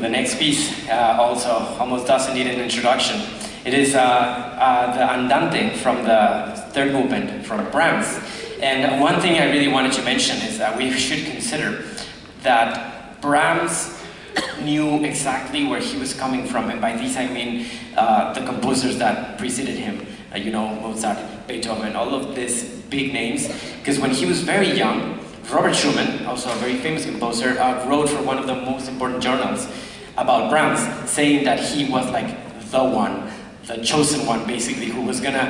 The next piece also almost doesn't need an introduction. It is the Andante from the third movement from Brahms. And one thing I really wanted to mention is that we should consider that Brahms knew exactly where he was coming from, and by this I mean the composers that preceded him, you know, Mozart, Beethoven, all of these big names, because when he was very young, Robert Schumann, also a very famous composer, wrote for one of the most important journals about Brahms, saying that he was like the one, the chosen one, basically, who was gonna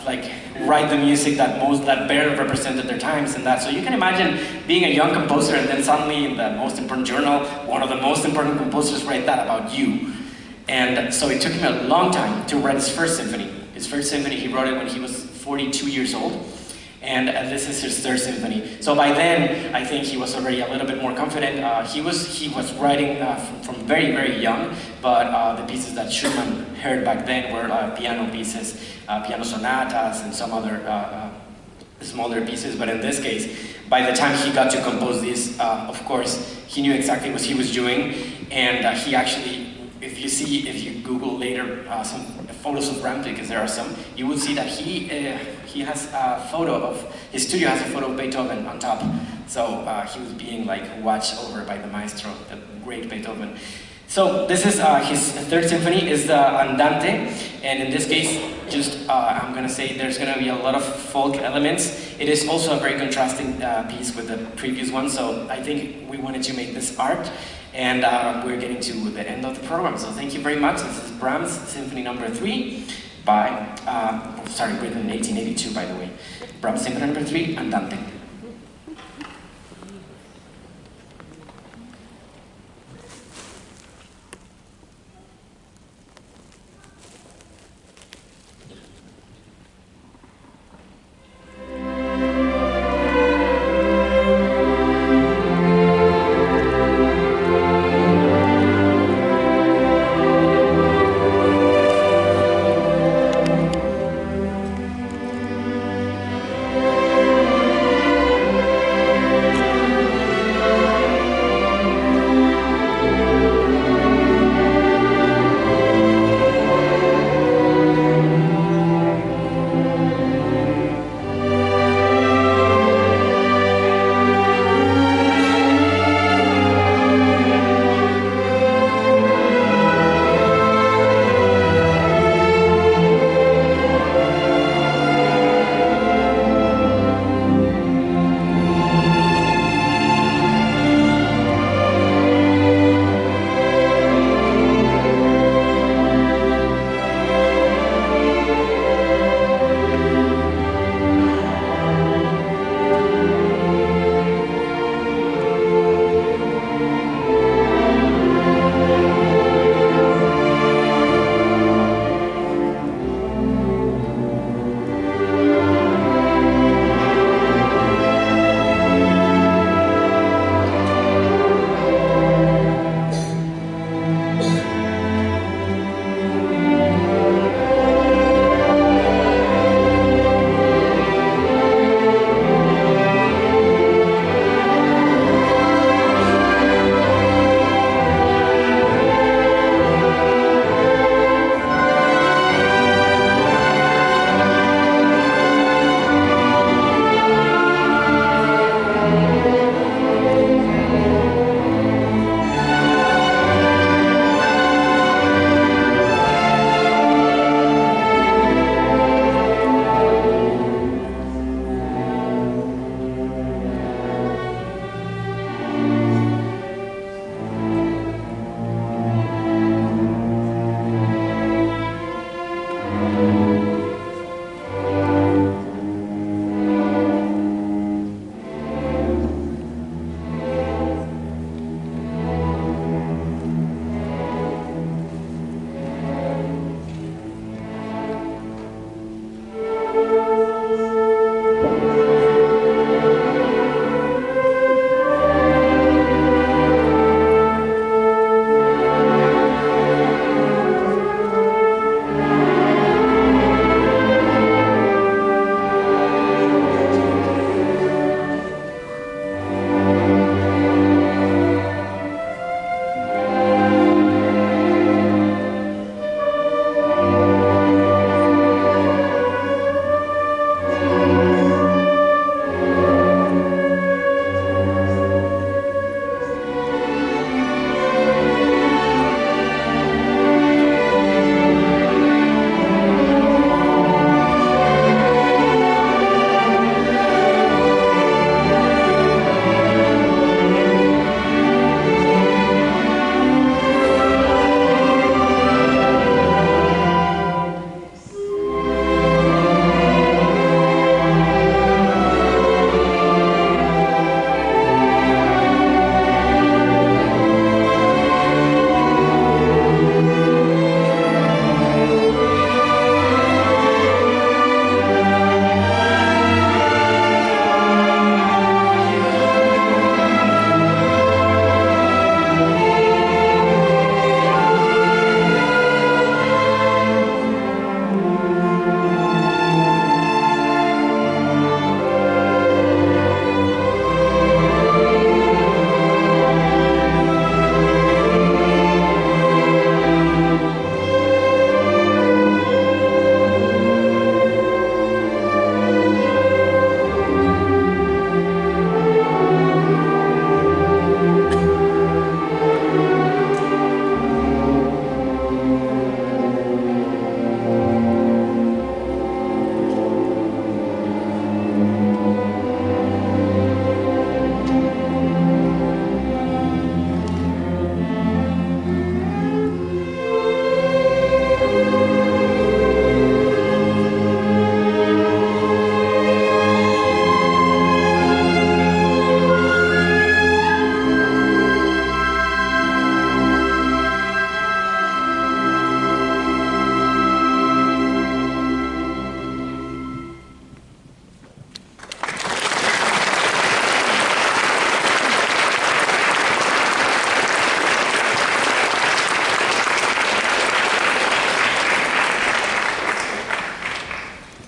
like write the music that better represented their times and that. So you can imagine being a young composer and then suddenly in the most important journal, one of the most important composers write that about you. And so it took him a long time to write his first symphony. His first symphony, he wrote it when he was 42 years old. And this is his third symphony. So by then, I think he was already a little bit more confident. He was writing from very, very young, but the pieces that Schumann heard back then were piano pieces, piano sonatas, and some other smaller pieces. But in this case, by the time he got to compose this, of course, he knew exactly what he was doing, and he actually, if you Google later some photos of Brahms, because there are some, you will see that he has a photo of, his studio has a photo of Beethoven on top. So he was being like watched over by the maestro, the great Beethoven. So this is his third symphony, is the Andante, and in this case, just I'm gonna say there's gonna be a lot of folk elements. It is also a very contrasting piece with the previous one, so I think we wanted to make this art. And we're getting to the end of the program, so thank you very much. This is Brahms, Symphony Number 3, by, written in 1882, by the way. Brahms, Symphony Number 3, Andante.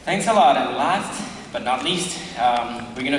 Thanks a lot, and last but not least, we're gonna